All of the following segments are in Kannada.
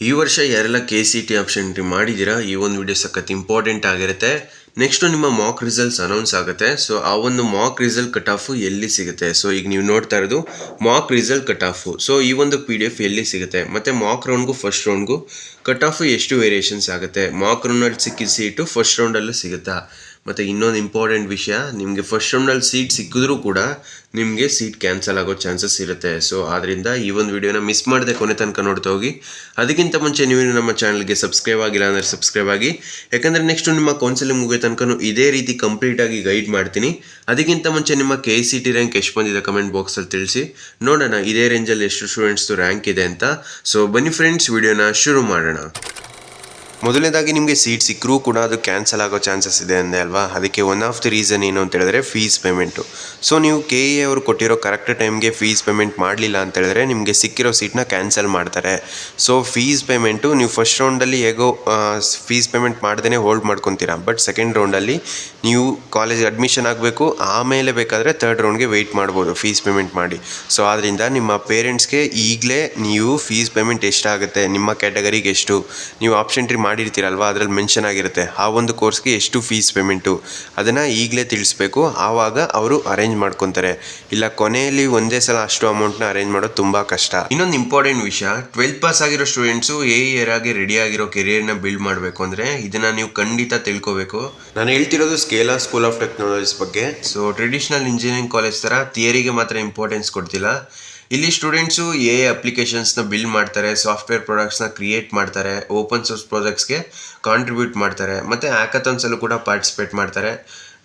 ಈ ವರ್ಷ ಯಾರೆಲ್ಲ KCT ಆಪ್ಷನ್ ಎಂಟ್ರಿ ಮಾಡಿದ್ದೀರಾ, ಈ ಒಂದು ವಿಡಿಯೋ ಸಖತ್ ಇಂಪಾರ್ಟೆಂಟ್ ಆಗಿರುತ್ತೆ. ನೆಕ್ಸ್ಟ್ ನಿಮ್ಮ ಮಾಕ್ ರಿಸಲ್ಟ್ಸ್ ಅನೌನ್ಸ್ ಆಗುತ್ತೆ. ಸೊ ಆ ಒಂದು ಮಾಕ್ ರಿಸಲ್ಟ್ ಕಟ್ ಆಫ್ ಎಲ್ಲಿ ಸಿಗುತ್ತೆ? ಸೊ ಈಗ ನೀವು ನೋಡ್ತಾ ಇರೋದು Mach result cut off. So ಈ ಒಂದು PDF ಎಲ್ಲಿ ಸಿಗುತ್ತೆ, ಮತ್ತೆ ಮಾಕ್ ರೌಂಡ್ಗೂ ಫಸ್ಟ್ ರೌಂಡ್ಗೂ ಕಟ್ ಆಫ್ ಎಷ್ಟು ವೇರಿಯೇಷನ್ಸ್ ಆಗುತ್ತೆ, ಮಾಕ್ ರೌಂಡಲ್ಲಿ ಸಿಕ್ಕಿದ ಸೀಟು ಫಸ್ಟ್ ರೌಂಡಲ್ಲೂ ಸಿಗುತ್ತಾ? ಮತ್ತು ಇನ್ನೊಂದು ಇಂಪಾರ್ಟೆಂಟ್ ವಿಷಯ, ನಿಮಗೆ ಫಸ್ಟ್ ರೌಂಡಲ್ಲಿ ಸೀಟ್ ಸಿಕ್ಕಿದ್ರೂ ಕೂಡ ನಿಮಗೆ ಸೀಟ್ ಕ್ಯಾನ್ಸಲ್ ಆಗೋ ಚಾನ್ಸಸ್ ಇರುತ್ತೆ. ಸೊ ಆದ್ದರಿಂದ ಈ ಒಂದು ವಿಡಿಯೋನ ಮಿಸ್ ಮಾಡದೆ ಕೊನೆ ತನಕ ನೋಡ್ತಾ ಹೋಗಿ. ಅದಕ್ಕಿಂತ ಮುಂಚೆ ನೀವು ನಮ್ಮ ಚಾನಲ್ಗೆ ಸಬ್ಸ್ಕ್ರೈಬ್ ಆಗಿಲ್ಲ ಅಂದರೆ ಸಬ್ಸ್ಕ್ರೈಬ್ ಆಗಿ, ಯಾಕಂದರೆ ನೆಕ್ಸ್ಟ್ ನಿಮ್ಮ ಕೌನ್ಸಿಲಿಂಗ್ ಮುಗಿಯೋ ತನಕ ಇದೇ ರೀತಿ ಕಂಪ್ಲೀಟಾಗಿ ಗೈಡ್ ಮಾಡ್ತೀನಿ. ಅದಕ್ಕಿಂತ ಮುಂಚೆ ನಿಮ್ಮ KCT ರ್ಯಾಂಕ್ ಎಷ್ಟು ಬಂದಿದೆ ಕಮೆಂಟ್ ಬಾಕ್ಸಲ್ಲಿ ತಿಳಿಸಿ ನೋಡೋಣ, ಇದೇ ರೇಂಜಲ್ಲಿ ಎಷ್ಟು ಸ್ಟೂಡೆಂಟ್ಸ್ದು ರ್ಯಾಂಕ್ ಇದೆ ಅಂತ. ಸೊ ಬನ್ನಿ ಫ್ರೆಂಡ್ಸ್, ವಿಡಿಯೋನ ಶುರು ಮಾಡೋಣ. ಮೊದಲನೇದಾಗಿ ನಿಮಗೆ ಸೀಟ್ ಸಿಕ್ಕರೂ ಕೂಡ ಅದು ಕ್ಯಾನ್ಸಲ್ ಆಗೋ ಚಾನ್ಸಸ್ ಇದೆ ಅಂದೆ ಅಲ್ವಾ. ಅದಕ್ಕೆ ಒನ್ ಆಫ್ ದಿ ರೀಸನ್ ಏನು ಅಂತ ಹೇಳಿದ್ರೆ ಫೀಸ್ ಪೇಮೆಂಟು. ಸೊ ನೀವು KE ಅವರು ಕೊಟ್ಟಿರೋ ಕರೆಕ್ಟ್ ಟೈಮ್ಗೆ ಫೀಸ್ ಪೇಮೆಂಟ್ ಮಾಡಲಿಲ್ಲ ಅಂತ ಹೇಳಿದ್ರೆ ನಿಮಗೆ ಸಿಕ್ಕಿರೋ ಸೀಟ್ನ ಕ್ಯಾನ್ಸಲ್ ಮಾಡ್ತಾರೆ. ಸೊ ಫೀಸ್ ಪೇಮೆಂಟು ನೀವು ಫಸ್ಟ್ ರೌಂಡಲ್ಲಿ ಹೇಗೋ ಫೀಸ್ ಪೇಮೆಂಟ್ ಮಾಡ್ದೇ ಹೋಲ್ಡ್ ಮಾಡ್ಕೊತೀರಾ. ಬಟ್ ಸೆಕೆಂಡ್ ರೌಂಡಲ್ಲಿ ನೀವು ಕಾಲೇಜ್ ಅಡ್ಮಿಷನ್ ಆಗಬೇಕು, ಆಮೇಲೆ ಬೇಕಾದರೆ ಥರ್ಡ್ ರೌಂಡ್ಗೆ ವೆಯ್ಟ್ ಮಾಡ್ಬೋದು ಫೀಸ್ ಪೇಮೆಂಟ್ ಮಾಡಿ. ಸೊ ಆದ್ದರಿಂದ ನಿಮ್ಮ ಪೇರೆಂಟ್ಸ್ಗೆ ಈಗಲೇ ನೀವು ಫೀಸ್ ಪೇಮೆಂಟ್ ಎಷ್ಟಾಗುತ್ತೆ, ನಿಮ್ಮ ಕ್ಯಾಟಗರಿಗೆ ಎಷ್ಟು, ನೀವು ಆಪ್ಷನ್ ಎಂಟ್ರಿ ಮಾಡಿರ್ತೀರಲ್ವ ಅದರಲ್ಲಿ ಮೆನ್ಷನ್ ಆಗಿರುತ್ತೆ ಆ ಒಂದು ಕೋರ್ಸ್ಗೆ ಎಷ್ಟು ಫೀಸ್ ಪೇಮೆಂಟು, ಅದನ್ನು ಈಗಲೇ ತಿಳಿಸ್ಬೇಕು. ಆವಾಗ ಅವರು ಅರೇಂಜ್ ಮಾಡ್ಕೊತಾರೆ. ಇಲ್ಲ ಕೊನೆಯಲ್ಲಿ ಒಂದೇ ಸಲ ಅಷ್ಟು ಅಮೌಂಟ್ನ ಅರೇಂಜ್ ಮಾಡೋದು ತುಂಬ ಕಷ್ಟ. ಇನ್ನೊಂದು ಇಂಪಾರ್ಟೆಂಟ್ ವಿಷಯ, 12th ಪಾಸ್ ಆಗಿರೋ ಸ್ಟೂಡೆಂಟ್ಸು AE ರೆಡಿ ಆಗಿರೋ ಕೆರಿಯರ್ನ ಬಿಲ್ಡ್ ಮಾಡಬೇಕು ಅಂದರೆ ಇದನ್ನು ನೀವು ಖಂಡಿತ ತಿಳ್ಕೋಬೇಕು. ನಾನು ಹೇಳ್ತಿರೋದು ಸ್ಕೇಲರ್ ಸ್ಕೂಲ್ ಆಫ್ ಟೆಕ್ನಾಲಜೀಸ್ ಬಗ್ಗೆ. ಸೊ ಟ್ರೆಡಿಷನಲ್ ಇಂಜಿನಿಯರಿಂಗ್ ಕಾಲೇಜ್ ಥರ ಥಿಯರಿಗೆ ಮಾತ್ರ ಇಂಪಾರ್ಟೆನ್ಸ್ ಕೊಡ್ತಿಲ್ಲ. ಇಲ್ಲಿ ಸ್ಟೂಡೆಂಟ್ಸು AI ಅಪ್ಲಿಕೇಶನ್ಸ್ನ ಬಿಲ್ಡ್ ಮಾಡ್ತಾರೆ, ಸಾಫ್ಟ್ವೇರ್ ಪ್ರಾಡಕ್ಟ್ಸ್ನ ಕ್ರಿಯೇಟ್ ಮಾಡ್ತಾರೆ, ಓಪನ್ ಸೋರ್ಸ್ ಪ್ರಾಜೆಕ್ಟ್ಸ್ಗೆ ಕಾಂಟ್ರಿಬ್ಯೂಟ್ ಮಾಡ್ತಾರೆ, ಮತ್ತು ಹ್ಯಾಕಥಾನ್ಸಲ್ಲೂ ಕೂಡ ಪಾರ್ಟಿಸಿಪೇಟ್ ಮಾಡ್ತಾರೆ.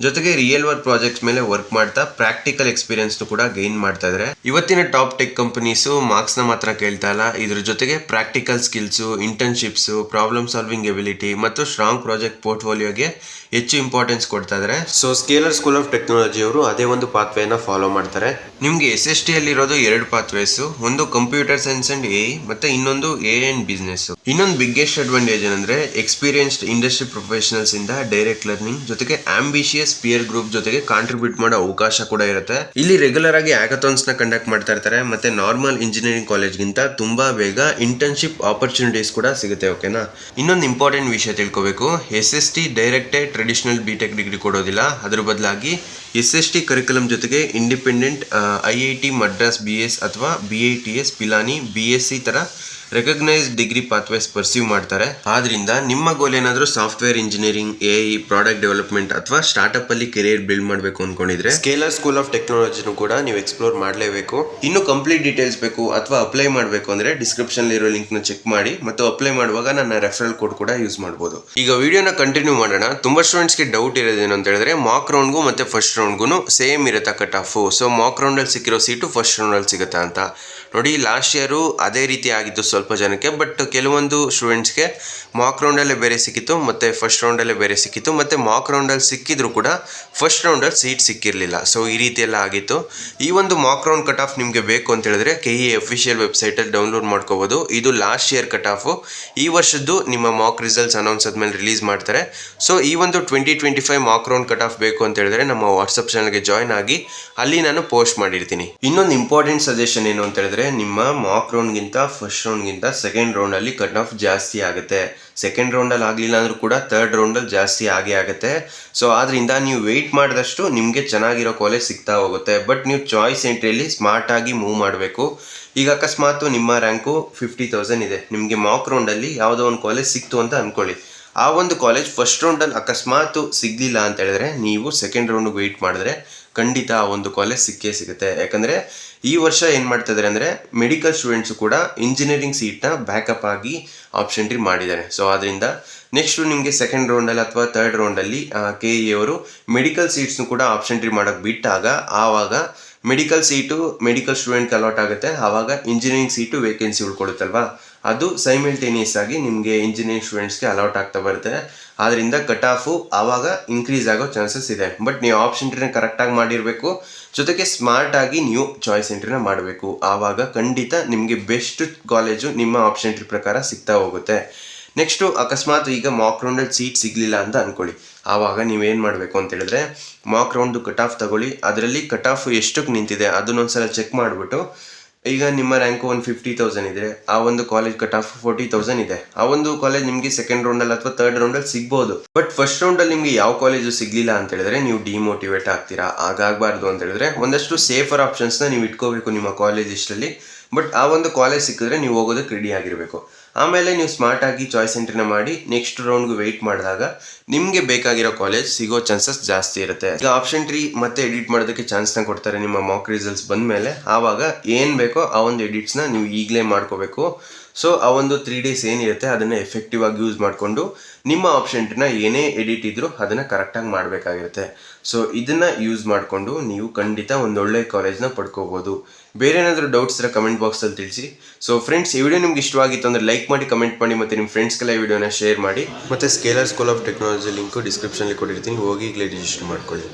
ಜೊತೆಗೆ ರಿಯಲ್ ವರ್ಕ್ ಪ್ರಾಜೆಕ್ಟ್ಸ್ ಮೇಲೆ ವರ್ಕ್ ಮಾಡ್ತಾ ಪ್ರಾಕ್ಟಿಕಲ್ ಎಕ್ಸ್ಪೀರಿಯನ್ಸ್ನು ಕೂಡ ಗೈನ್ ಮಾಡ್ತಾ ಇದ್ದಾರೆ. ಇವತ್ತಿನ ಟಾಪ್ ಟೆಕ್ ಕಂಪನೀಸು ಮಾರ್ಕ್ಸ್ನ ಮಾತ್ರ ಕೇಳ್ತಾ ಇಲ್ಲ, ಇದ್ರ ಜೊತೆಗೆ practical skills, internships, problem solving ability ಮತ್ತು ಸ್ಟ್ರಾಂಗ್ ಪ್ರಾಜೆಕ್ಟ್ ಪೋರ್ಟ್ಫೋಲಿಯೋಗೆ ಹೆಚ್ಚು ಇಂಪಾರ್ಟೆನ್ಸ್ ಕೊಡ್ತಾ ಇದ್ದಾರೆ. So Scaler school of technology ಅವರು ಅದೇ ಒಂದು ಪಾತ್ವೇನ ಫಾಲೋ ಮಾಡ್ತಾರೆ. ನಿಮಗೆ SST ಅಲ್ಲಿರೋದು 2 ಪಾತ್ವೇಸು, ಒಂದು ಕಂಪ್ಯೂಟರ್ ಸೈನ್ಸ್ ಅಂಡ್ AI ಮತ್ತೆ ಇನ್ನೊಂದು AI ಅಂಡ್ ಬಿಸ್ನೆಸ್. ಇನ್ನೊಂದು ಬಿಗ್ಗೆಸ್ಟ್ ಅಡ್ವಾಂಟೇಜ್ ಏನಂದ್ರೆ ಎಕ್ಸ್ಪೀರಿಯನ್ಸ್ಡ್ ಇಂಡಸ್ಟ್ರಿ ಪ್ರೊಫೆಷನಲ್ಸ್ ಇಂದ ಡೈರೆಕ್ಟ್ ಲರ್ನಿಂಗ್, ಜೊತೆಗೆ ಆಂಬಿಷಿಯಸ್ ಪಿಯರ್ ಗ್ರೂಪ್ ಜೊತೆಗೆ ಕಾಂಟ್ರಿಬ್ಯೂಟ್ ಮಾಡೋ ಅವಕಾಶ ಕೂಡ ಇರುತ್ತೆ. ಇಲ್ಲಿ ರೆಗ್ಯುಲರ್ ಆಗಿ ಹ್ಯಾಕಥಾನ್ಸ್ ನ ಕಂಡಕ್ಟ್ ಮಾಡ್ತಾ ಇರ್ತಾರೆ, ಮತ್ತೆ ನಾರ್ಮಲ್ ಇಂಜಿನಿಯರಿಂಗ್ ಕಾಲೇಜ್ಗಿಂತ ತುಂಬಾ ಬೇಗ ಇಂಟರ್ನ್ಶಿಪ್ ಆಪರ್ಚುನಿಟೀಸ್ ಕೂಡ ಸಿಗುತ್ತೆ. ಓಕೆನಾ. ಇನ್ನೊಂದು ಇಂಪಾರ್ಟೆಂಟ್ ವಿಷಯ ತಿಳ್ಕೋಬೇಕು, SST ಡೈರೆಕ್ಟೇ ಟ್ರೆಡಿಷನಲ್ BTech ಡಿಗ್ರಿ ಕೊಡೋದಿಲ್ಲ. ಅದ್ರ ಬದಲಾಗಿ SST ಕರಿಕ್ಯುಲಮ್ ಜೊತೆಗೆ ಇಂಡಿಪೆಂಡೆಂಟ್ IIT ಮಡ್ರಾಸ್ BS ಅಥವಾ BITS ಪಿಲಾನಿ BSc ತರ ರೆಕಗ್ನೈಸ್ಡ್ ಡಿಗ್ರಿ ಪಾತ್ವೇಸ್ ಪರ್ಸ್ಯೂ ಮಾಡ್ತಾರೆ. ಆದ್ರಿಂದ ನಿಮ್ಮ ಗೋಲ್ ಏನಾದರೂ software engineering, AI, product development ಅಥವಾ ಸ್ಟಾರ್ಟ್ಅಪ್ ಅಲ್ಲಿ ಕೆರಿಯರ್ ಬಿಲ್ಡ್ ಮಾಡಬೇಕು ಅನ್ಕೊಂಡಿದ್ರೆ ಸ್ಕೇಲರ್ ಸ್ಕೂಲ್ ಆಫ್ ಟೆಕ್ನಾಲಜಿನೂ ಕೂಡ ನೀವು ಎಕ್ಸ್ಪ್ಲೋರ್ ಮಾಡಲೇಬೇಕು. ಇನ್ನು ಕಂಪ್ಲೀಟ್ ಡೀಟೇಲ್ಸ್ ಬೇಕು ಅಥವಾ ಅಪ್ಲೈ ಮಾಡಬೇಕು ಅಂದ್ರೆ ಡಿಸ್ಕ್ರಿಪ್ಷನ್ ಇರೋ ಲಿಂಕ್ ನ ಚೆಕ್ ಮಾಡಿ, ಮತ್ತು ಅಪ್ಲೈ ಮಾಡುವಾಗ ನನ್ನ ರೆಫರಲ್ ಕೋಡ್ ಕೂಡ ಯೂಸ್ ಮಾಡಬಹುದು. ಈಗ ವಿಡಿಯೋನ ಕಂಟಿನ್ಯೂ ಮಾಡೋಣ. ತುಂಬಾ ಸ್ಟೂಡೆಂಟ್ಸ್ಗೆ ಡೌಟ್ ಇರೋದೇನು ಅಂತ ಹೇಳಿದ್ರೆ ಮಾಕ್ ರೌಂಡ್ಗೂ ಮತ್ತೆ ಫಸ್ಟ್ ರೌಂಡ್ಗೂ ಸೇಮ್ ಇರುತ್ತಾ ಕಟ್ ಆಫ್. ಸೊ ಮಾಕ್ ರೌಂಡಲ್ಲಿ ಸಿಕ್ಕಿರೋ ಸೀಟು ಫಸ್ಟ್ ರೌಂಡಲ್ಲಿ ಸಿಗುತ್ತಾ ಅಂತ ನೋಡಿ. ಲಾಸ್ಟ್ ಇಯರು ಅದೇ ರೀತಿ ಆಗಿತ್ತು ಸ್ವಲ್ಪ ಜನಕ್ಕೆ, ಬಟ್ ಕೆಲವೊಂದು ಸ್ಟೂಡೆಂಟ್ಸ್ಗೆ ಮಾಕ್ ರೌಂಡಲ್ಲೇ ಬೇರೆ ಸಿಕ್ಕಿತ್ತು ಮತ್ತು ಫಸ್ಟ್ ರೌಂಡಲ್ಲೇ ಬೇರೆ ಸಿಕ್ಕಿತ್ತು, ಮತ್ತು ಮಾಕ್ ರೌಂಡಲ್ಲಿ ಸಿಕ್ಕಿದ್ರು ಕೂಡ ಫಸ್ಟ್ ರೌಂಡಲ್ಲಿ ಸೀಟ್ ಸಿಕ್ಕಿರಲಿಲ್ಲ. ಸೊ ಈ ರೀತಿ ಎಲ್ಲ ಆಗಿತ್ತು. ಈ ಒಂದು ಮಾಕ್ ರೌಂಡ್ ಕಟ್ ಆಫ್ ನಿಮಗೆ ಬೇಕು ಅಂತ ಹೇಳಿದ್ರೆ KE ಅಫಿಷಿಯಲ್ ವೆಬ್ಸೈಟಲ್ಲಿ ಡೌನ್ಲೋಡ್ ಮಾಡ್ಕೋಬೋದು. ಇದು ಲಾಸ್ಟ್ ಇಯರ್ ಕಟ್ ಆಫು. ಈ ವರ್ಷದ್ದು ನಿಮ್ಮ ಮಾಕ್ ರಿಸಲ್ಟ್ಸ್ ಅನೌನ್ಸ್ ಆದಮೇಲೆ ರಿಲೀಸ್ ಮಾಡ್ತಾರೆ. ಸೊ ಈ ಒಂದು 2025 ಮಾಕ್ ರೌಂಡ್ ಕಟ್ ಆಫ್ ಬೇಕು ಅಂತ ಹೇಳಿದ್ರೆ ನಮ್ಮ ವಾಟ್ಸಪ್ ಚಾನಲ್ಗೆ ಜಾಯ್ನ್ ಆಗಿ, ಅಲ್ಲಿ ನಾನು ಪೋಸ್ಟ್ ಮಾಡಿರ್ತೀನಿ. ಇನ್ನೊಂದು ಇಂಪಾರ್ಟೆಂಟ್ ಸಜೆಷನ್ ಏನು ಅಂತ ಹೇಳಿದ್ರೆ, ನಿಮ್ಮ ಮಾಕ್ ರೌಂಡ್ಗಿಂತ ಫಸ್ಟ್ ರೌಂಡ್ಗಿಂತ ಸೆಕೆಂಡ್ ರೌಂಡಲ್ಲಿ ಕಟ್ ಆಫ್ ಜಾಸ್ತಿ ಆಗುತ್ತೆ. ಸೆಕೆಂಡ್ ರೌಂಡಲ್ಲಿ ಆಗಲಿಲ್ಲ ಅಂದರೂ ಕೂಡ ಥರ್ಡ್ ರೌಂಡಲ್ಲಿ ಜಾಸ್ತಿ ಆಗುತ್ತೆ. ಸೊ ಆದ್ದರಿಂದ ನೀವು ವೆಯ್ಟ್ ಮಾಡಿದಷ್ಟು ನಿಮಗೆ ಚೆನ್ನಾಗಿರೋ ಕಾಲೇಜ್ ಸಿಗ್ತಾ ಹೋಗುತ್ತೆ. ಬಟ್ ನೀವು ಚಾಯ್ಸ್ ಎಂಟ್ರಿಯಲ್ಲಿ ಸ್ಮಾರ್ಟಾಗಿ ಮೂವ್ ಮಾಡಬೇಕು. ಈಗ ಅಕಸ್ಮಾತ್ ನಿಮ್ಮ ರ್ಯಾಂಕು 50,000 ಇದೆ, ನಿಮಗೆ ಮಾಕ್ ರೌಂಡಲ್ಲಿ ಯಾವುದೋ ಒಂದು ಕಾಲೇಜ್ ಸಿಕ್ತು ಅಂತ ಅಂದ್ಕೊಳ್ಳಿ. ಆ ಒಂದು ಕಾಲೇಜ್ ಫಸ್ಟ್ ರೌಂಡಲ್ಲಿ ಅಕಸ್ಮಾತ್ ಸಿಗಲಿಲ್ಲ ಅಂತ ಹೇಳಿದ್ರೆ ನೀವು ಸೆಕೆಂಡ್ ರೌಂಡ್ಗೆ ವೆಯ್ಟ್ ಮಾಡಿದ್ರೆ ಖಂಡಿತ ಆ ಒಂದು ಕಾಲೇಜ್ ಸಿಕ್ಕೇ ಸಿಗುತ್ತೆ. ಯಾಕಂದರೆ ಈ ವರ್ಷ ಏನು ಮಾಡ್ತಾ ಇದ್ದಾರೆ ಅಂದರೆ ಮೆಡಿಕಲ್ ಸ್ಟೂಡೆಂಟ್ಸು ಕೂಡ ಇಂಜಿನಿಯರಿಂಗ್ ಸೀಟ್ನ ಬ್ಯಾಕಪ್ ಆಗಿ ಆಪ್ಷನ್ ಎಂಟ್ರಿ ಮಾಡಿದ್ದಾರೆ. ಸೊ ಆದ್ದರಿಂದ ನೆಕ್ಸ್ಟು ನಿಮಗೆ ಸೆಕೆಂಡ್ ರೌಂಡಲ್ಲಿ ಅಥವಾ ಥರ್ಡ್ ರೌಂಡಲ್ಲಿ KE ಅವರು ಮೆಡಿಕಲ್ ಸೀಟ್ಸ್ನು ಕೂಡ ಆಪ್ಷನ್ ಎಂಟ್ರಿ ಮಾಡೋಕ್ಕೆ ಬಿಟ್ಟಾಗ ಆವಾಗ ಮೆಡಿಕಲ್ ಸೀಟು ಮೆಡಿಕಲ್ ಸ್ಟೂಡೆಂಟ್ಗೆ ಅಲಾಟ್ ಆಗುತ್ತೆ. ಆವಾಗ ಇಂಜಿನಿಯರಿಂಗ್ ಸೀಟು ವೇಕೆನ್ಸಿ ಉಳ್ಕೊಳುತ್ತಲ್ವಾ, ಅದು ಸೈಮಲ್ಟೇನಿಯಸ್ ಆಗಿ ನಿಮಗೆ ಇಂಜಿನಿಯರಿಂಗ್ ಸ್ಟೂಡೆಂಟ್ಸ್ಗೆ ಅಲಾಟ್ ಆಗ್ತಾ ಬರುತ್ತೆ. ಆದ್ದರಿಂದ ಕಟ್ ಆಫು ಆವಾಗ ಇನ್ಕ್ರೀಸ್ ಆಗೋ ಚಾನ್ಸಸ್ ಇದೆ. ಬಟ್ ನೀವು ಆಪ್ಷನ್ ಎಂಟ್ರಿನ ಕರೆಕ್ಟಾಗಿ ಮಾಡಿರಬೇಕು, ಜೊತೆಗೆ ಸ್ಮಾರ್ಟಾಗಿ ನೀವು ಚಾಯ್ಸ್ ಎಂಟ್ರಿನ ಮಾಡಬೇಕು. ಆವಾಗ ಖಂಡಿತ ನಿಮಗೆ ಬೆಸ್ಟ್ ಕಾಲೇಜು ನಿಮ್ಮ ಆಪ್ಷನ್ ಎಂಟ್ರಿ ಪ್ರಕಾರ ಸಿಗ್ತಾ ಹೋಗುತ್ತೆ. ನೆಕ್ಸ್ಟು ಅಕಸ್ಮಾತ್ ಈಗ ಮಾಕ್ ರೌಂಡಲ್ಲಿ ಸೀಟ್ ಸಿಗಲಿಲ್ಲ ಅಂತ ಅಂದ್ಕೊಳ್ಳಿ. ಆವಾಗ ನೀವೇನು ಮಾಡಬೇಕು ಅಂತ ಹೇಳಿದ್ರೆ ಮಾಕ್ ರೌಂಡು ಕಟ್ ಆಫ್ ತಗೊಳ್ಳಿ. ಅದರಲ್ಲಿ ಕಟ್ ಆಫ್ ಎಷ್ಟಕ್ಕೆ ನಿಂತಿದೆ ಅದನ್ನೊಂದ್ಸಲ ಚೆಕ್ ಮಾಡಿಬಿಟ್ಟು ಈಗ ನಿಮ್ಮ ರ್ಯಾಂಕ್ 150,000 ಇದ್ರೆ ಆ ಒಂದು ಕಾಲೇಜ್ ಕಟ್ ಆಫ್ 40,000 ಇದೆ. ಆ ಒಂದು ಕಾಲೇಜ್ ನಿಮಗೆ ಸೆಕೆಂಡ್ ರೌಂಡಲ್ಲಿ ಅಥವಾ ಥರ್ಡ್ ರೌಂಡಲ್ಲಿ ಸಿಗ್ಬೋದು. ಬಟ್ ಫಸ್ಟ್ ರೌಂಡಲ್ಲಿ ನಿಮಗೆ ಯಾವ ಕಾಲೇಜು ಸಿಗ್ಲಿಲ್ಲ ಅಂತ ಹೇಳಿದ್ರೆ ನೀವು ಡಿಮೋಟಿವೇಟ್ ಆಗ್ತೀರಾ. ಹಾಗಾಗಬಾರ್ದು ಅಂತ ಹೇಳಿದ್ರೆ ಒಂದಷ್ಟು ಸೇಫರ್ ಆಪ್ಷನ್ಸ್ನ ನೀವು ಇಟ್ಕೋಬೇಕು ನಿಮ್ಮ ಕಾಲೇಜ್ ಇಷ್ಟಲ್ಲಿ. ಬಟ್ ಆ ಒಂದು ಕಾಲೇಜ್ ಸಿಕ್ಕಿದ್ರೆ ನೀವು ಹೋಗೋದಕ್ಕೆ ರೆಡಿ ಆಗಿರಬೇಕು. ಆಮೇಲೆ ನೀವು ಸ್ಮಾರ್ಟ್ ಆಗಿ ಚಾಯ್ಸ್ ಎಂಟ್ರಿನ ಮಾಡಿ ನೆಕ್ಸ್ಟ್ ರೌಂಡ್ಗೆ ವೆಯ್ಟ್ ಮಾಡಿದಾಗ ನಿಮಗೆ ಬೇಕಾಗಿರೋ ಕಾಲೇಜ್ ಸಿಗೋ ಚಾನ್ಸಸ್ ಜಾಸ್ತಿ ಇರುತ್ತೆ. ಈಗ ಆಪ್ಷನ್ ಟ್ರೀ ಮತ್ತೆ ಎಡಿಟ್ ಮಾಡೋದಕ್ಕೆ ಚಾನ್ಸ್ನ ಕೊಡ್ತಾರೆ ನಿಮ್ಮ ಮಾಕ್ ರಿಸಲ್ಟ್ಸ್ ಬಂದಮೇಲೆ. ಆವಾಗ ಏನು ಬೇಕೋ ಆ ಒಂದು ಎಡಿಟ್ಸ್ನ ನೀವು ಈಗಲೇ ಮಾಡ್ಕೋಬೇಕು. ಸೊ ಆ ಒಂದು 3 days ಏನಿರುತ್ತೆ ಅದನ್ನು ಎಫೆಕ್ಟಿವ್ ಆಗಿ ಯೂಸ್ ಮಾಡಿಕೊಂಡು ನಿಮ್ಮ ಆಪ್ಷನ್ ಟ್ರೀನ ಏನೇ ಎಡಿಟ್ ಇದ್ರೂ ಅದನ್ನು ಕರೆಕ್ಟಾಗಿ ಮಾಡಬೇಕಾಗಿರುತ್ತೆ. ಸೊ ಇದನ್ನು ಯೂಸ್ ಮಾಡಿಕೊಂಡು ನೀವು ಖಂಡಿತ ಒಂದೊಳ್ಳೆ ಕಾಲೇಜ್ನ ಪಡ್ಕೋಬೋದು. ಬೇರೆ ಏನಾದರೂ ಡೌಟ್ಸ್ ಇದ್ದರೆ ಕಮೆಂಟ್ ಬಾಕ್ಸಲ್ಲಿ ತಿಳಿಸಿ. ಸೊ ಫ್ರೆಂಡ್ಸ್, ಈ ವಿಡಿಯೋ ನಿಮ್ಗೆ ಇಷ್ಟವಾಗಿತ್ತು ಅಂದರೆ ಲೈಕ್ ಮಾಡಿ, ಕಮೆಂಟ್ ಮಾಡಿ, ಮತ್ತು ನಿಮ್ಮ ಫ್ರೆಂಡ್ಸ್ಗೆಲ್ಲ ಈ ವಿಡಿಯೋನ ಶೇರ್ ಮಾಡಿ. ಮತ್ತು scalar school of technology link ಡಿಸ್ಕ್ರಿಪ್ಷನಲ್ಲಿ ಕೊಟ್ಟಿರ್ತೀನಿ, ಹೋಗಿ ಈಗಲೇ ರಿಜಿಸ್ಟರ್ ಮಾಡ್ಕೊಳ್ಳಿ.